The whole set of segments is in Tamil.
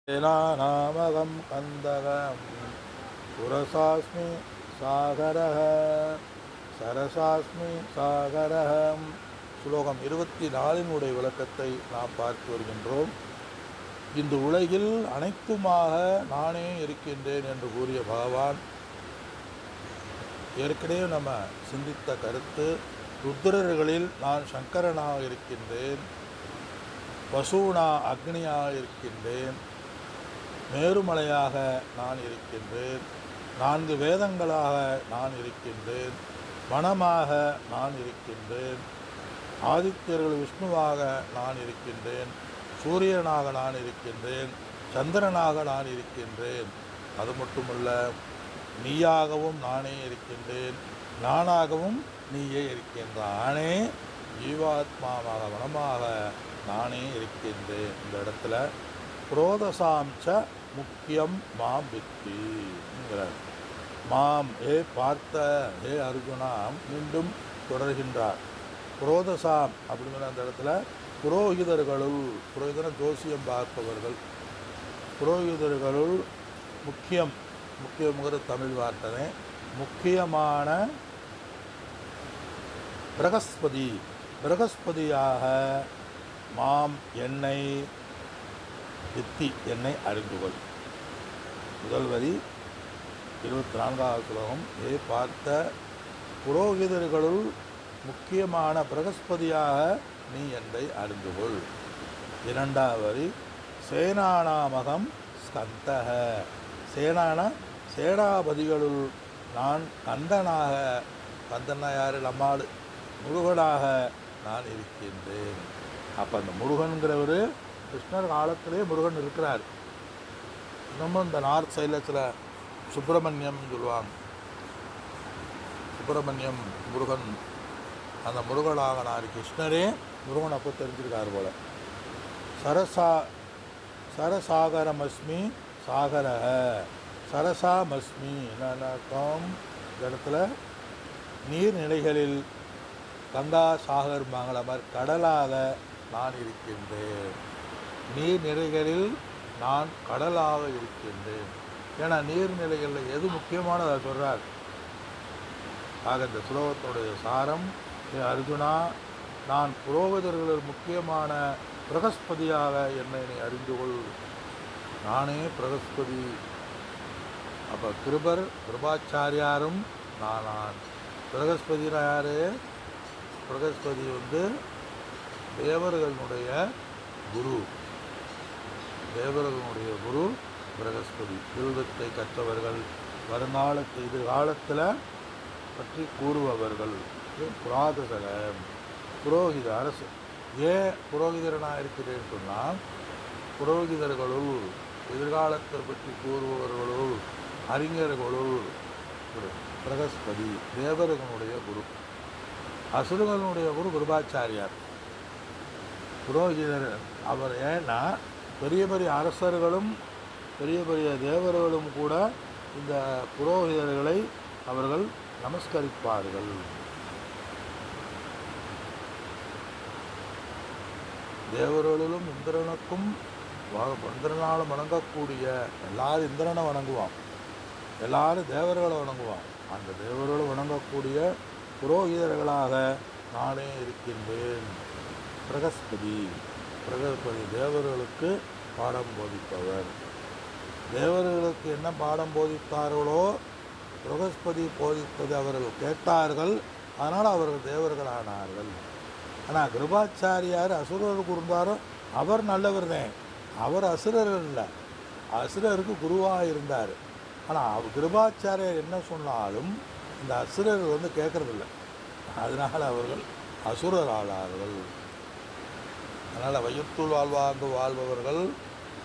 नामगं कन्दगं पुरसास्मि सागरः சரசாஸ்மி சாகரம். ஸ்லோகம் 24 விளக்கத்தை நாம் பார்த்து வருகின்றோம். இந்த உலகில் அனைத்துமாக நானே இருக்கின்றேன் என்று கூறிய பகவான் ஏற்கனவே நம்ம சிந்தித்த கருத்து, ருத்ரர்களில் நான் சங்கரனாக இருக்கின்றேன், வசூனா அக்னியாக இருக்கின்றேன், மேருமலையாக நான் இருக்கின்றேன், 4 வேதங்களாக நான் இருக்கின்றேன், வனமாக நான் இருக்கின்றேன், ஆதித்யர்கள் விஷ்ணுவாக நான் இருக்கின்றேன், சூரியனாக நான் இருக்கின்றேன், சந்திரனாக நான் இருக்கின்றேன். அது மட்டுமல்ல, நீயாகவும் நானே இருக்கின்றேன், நானாகவும் நீயே இருக்கின்றானே, ஜீவாத்மாவாக வனமாக நானே இருக்கின்றேன். இந்த இடத்துல குரோதசாம்ச முக்கியம் மாம் வித்திங்கிறார். மாம் ஏ பார்த்த ஏ அர்ஜுனா மீண்டும் தொடர்கின்றார். குரோதசாம் அப்படிங்கிற அந்த இடத்துல புரோகிதர்களுள், புரோகிதன ஜோசியம் பார்ப்பவர்கள், புரோகிதர்களுள் முக்கியங்கிற தமிழ் வார்த்தை, முக்கியமான பிரகஸ்பதியாக மாம் என்னை வித்தி என்னை அறிந்துகொள். முதல் வரி 24வது ஸ்லோகம். ஏ பார்த்த புரோகிதர்களுள் முக்கியமான பிரகஸ்பதியாக நீ என்னை அறிந்துகொள். 2வது வரி சேனானாமகம் ஸ்கந்தக. சேனாபதிகளுள் நான் கந்தனாக, கந்தனா யார்? நம்மாடு முருகனாக நான் இருக்கின்றேன். அப்போ அந்த முருகன்கிறவர் கிருஷ்ணர் காலத்திலே முருகன் இருக்கிறார். இன்னமும் இந்த நார்த் சைடில் சில சுப்பிரமணியம் சொல்லுவாங்க. சுப்பிரமணியம் முருகன், அந்த முருகனாக நான் கிருஷ்ணரே முருகன் அப்போ தெரிஞ்சிருக்கார் போல. சரசாகரமஸ்மி சாகரக சரசாமஸ்மி. என்னக்கும் இந்த இடத்துல நீர்நிலைகளில் கங்கா சாகர் மாதிரி கடலாக நான் இருக்கின்றேன். நீர்நிலைகளில் நான் கடலாக இருக்கின்றேன். ஏன்னா நீர்நிலைகளில் எது முக்கியமானதை சொல்கிறார். ஆக இந்த ஸ்லோகத்துடைய சாரம், அர்ஜுனா நான் புரோகிதர்களில் முக்கியமான பிரகஸ்பதியாக என்னை நீ அறிந்து கொள். நானே பிரகஸ்பதி. அப்போ கிருபாச்சாரியாரும் நான். பிரகஸ்பதினா யார்? பிரகஸ்பதி தேவர்களுடைய குரு. தேவர்களுடைய குரு பிரகஸ்பதி. யூகத்தை கற்றவர்கள், வருங்காலத்தை எதிர்காலத்தில் பற்றி கூறுபவர்கள். புராதசகம் புரோகித அரசு. ஏன் புரோகிதரனாக இருக்கிறேன்னு சொன்னால், புரோகிதர்களுள் எதிர்காலத்தை பற்றி கூறுபவர்களுள் அறிஞர்களுள் பிரகஸ்பதி தேவர்களுடைய குரு. அசுரர்களுடைய குரு கிருபாச்சாரியார். புரோகிதர் அவர். ஏன்னா பெரிய பெரிய அரசர்களும் பெரிய பெரிய தேவர்களும் கூட இந்த புரோகிதர்களை அவர்கள் நமஸ்கரிப்பார்கள். தேவர்களும் இந்திரனுக்கும் இந்திரனாலும் வணங்கக்கூடிய எல்லாரும் இந்திரனை வணங்குவான், எல்லாரும் தேவர்களை வணங்குவான். அந்த தேவர்களும் வணங்கக்கூடிய புரோகிதர்களாக நானே இருக்கின்றேன். பிரகஸ்பதி தேவர்களுக்கு பாடம் போதிப்பவர். தேவர்களுக்கு என்ன பாடம் போதித்தார்களோ பிரகஸ்பதி போதித்தது அவர்கள் கேட்டார்கள். அதனால் அவர்கள் தேவர்களானார்கள். ஆனால் கிருபாச்சாரியார் அசுரருக்கு இருந்தாரோ அவர் நல்லவர் தான். அவர் அசுரர் இல்லை, அசுரருக்கு குருவாக இருந்தார். ஆனால் கிருபாச்சாரியார் என்ன சொன்னாலும் இந்த அசுரர் கேட்கறதில்லை. அதனால் அவர்கள் அசுரர் ஆளார்கள். அதனால் வையத்துள் வாழ்பவர்கள்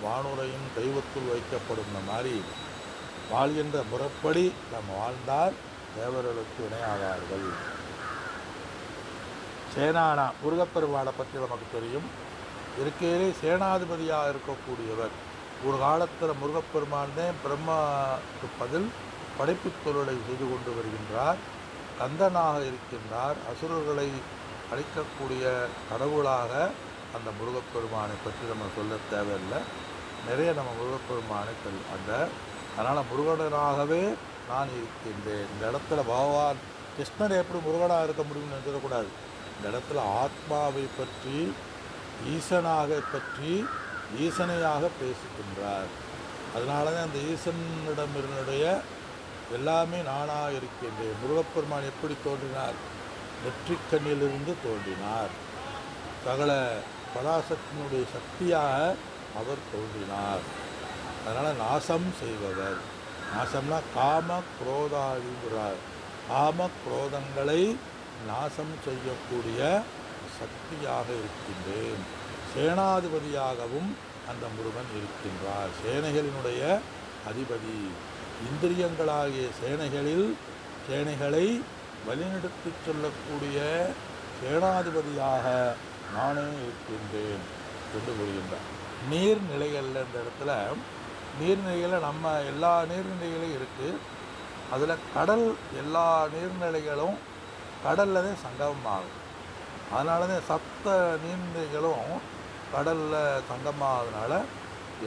வானுரையும் தெய்வத்துள் வைக்கப்படும் மாதிரி வாழ்கின்ற முறைப்படி நம்ம வாழ்ந்தால் தேவர்களுக்கு இணையாவார்கள். சேனானா முருகப்பெருமானை பற்றி நமக்கு தெரியும். இருக்கையிலே சேனாதிபதியாக இருக்கக்கூடியவர். ஒரு காலத்தில் முருகப்பெருமான் தான் பிரம்மாவுக்கு பதில் படைப்புத் தொழிலை செய்து கொண்டு வருகின்றார். கந்தனாக இருக்கின்றார். அசுரர்களை அழிக்கக்கூடிய கடவுளாக அந்த முருகப்பெருமானை பற்றி நம்ம சொல்ல தேவையில்லை. நிறைய நம்ம முருகப்பெருமானை அதனால் முருகனாகவே நான் இருக்கின்றேன். இந்த இடத்துல பகவான் கிருஷ்ணர் எப்படி முருகனாக இருக்க முடியும்னு நினைச்சிடக்கூடாது. இந்த இடத்துல ஆத்மாவை பற்றி ஈசனாக பற்றி ஈசனையாக பேசுகின்றார். அதனால தான் அந்த ஈசனிடமிருந்துடைய எல்லாமே நானாக இருக்கின்றேன். முருகப்பெருமான் எப்படி தோன்றினார்? நெற்றிக்கண்ணிலிருந்து தோன்றினார். சகல பராசக்தியினுடைய சக்தியாக அவர் தோன்றினார். அதனால் நாசம் செய்பவர். நாசம்னா காம குரோதாதிங்கிறார். காம குரோதங்களை நாசம் செய்யக்கூடிய சக்தியாக இருக்கின்றேன். சேனாதிபதியாகவும் அந்த முருகன் இருக்கின்றார். சேனைகளினுடைய அதிபதி. இந்திரியங்களாகிய சேனைகளை வழிநடத்தி சொல்லக்கூடிய சேனாதிபதியாக நானே இருக்கின்றேன் என்று கூறுகின்றார். நீர்நிலைகளில் இந்த இடத்துல நீர்நிலைகளில் நம்ம எல்லா நீர்நிலைகளும் இருக்குது. அதில் கடல் எல்லா நீர்நிலைகளும் கடலில் தான் சங்கமமாகும். அதனால தான் சப்த நீர்நிலைகளும் கடலில் சங்கமாகிறதுனால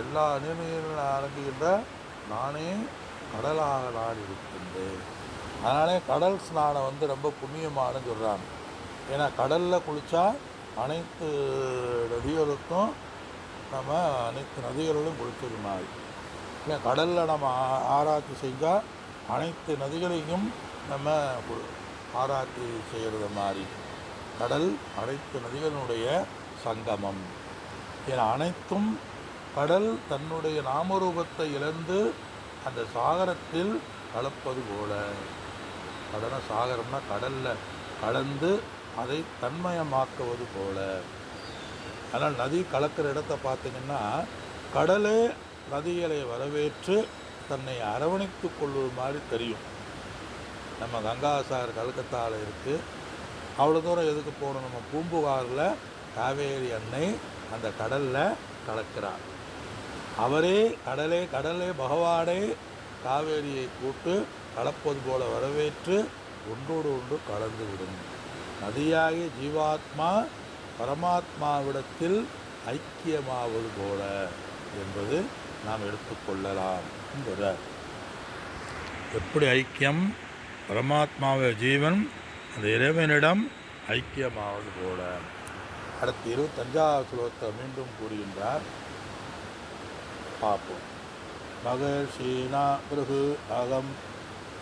எல்லா நீர்நிலைகளும் அடங்குகின்ற நானே கடலாக நான் இருக்கின்றேன். அதனாலே கடல் ஸ்நானம் ரொம்ப புண்ணியமானு சொல்கிறாங்க. ஏன்னா கடலில் குளித்தா அனைத்து நதிகளுக்கும் நம்ம அனைத்து நதிகளிலும் குளித்தது மாதிரி. இல்லை கடலில் நம்ம ஆராய்ச்சி செஞ்சால் அனைத்து நதிகளையும் நம்ம ஆராய்ச்சி செய்கிறது மாதிரி. கடல் அனைத்து நதிகளினுடைய சங்கமம். ஏன்னா அனைத்தும் கடல் தன்னுடைய நாமரூபத்தை இழந்து அந்த சாகரத்தில் கலப்பது போல. சாகரம்னா கடலில் கலந்து அதை தன்மயமாக்குவது போல. ஆனால் நதி கலக்கிற இடத்த பார்த்திங்கன்னா கடலே நதிகளை வரவேற்று தன்னை அரவணைத்து கொள்வது மாதிரி தெரியும். நம்ம கங்காசார் கல்கத்தாவில் இருக்குது. அவ்வளோ தூரம் எதுக்கு போகணும்? நம்ம பூம்புகாரில் காவேரி அன்னை அந்த கடலில் கலக்கிறார். அவரே கடலே பகவானே காவேரியை கூட்டு கலப்பது போல வரவேற்று ஒன்றோடு ஒன்று கலந்து விடும். நதியாகிய ஜீவாத்மா பரமாத்மாவிடத்தில் ஐக்கியமாவது போல என்பது நாம் எடுத்துக்கொள்ளலாம். எப்படி ஐக்கியம்? பரமாத்மாவை ஜீவன் அந்த இறைவனிடம் ஐக்கியமாவது போல. அடுத்து 25வது ஸ்லோகத்தை மீண்டும் கூறுகின்றார். பார்ப்போம். மகர்ஷீனா பிருகு அகம்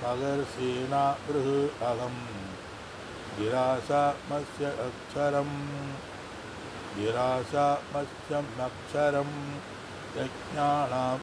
மகர்ஷீனா பிருகு அகம் கிராசா மத்ய அக்ஷரம் கிராசா மத்யம் அக்ஷரம் யஜ்ஞானாம்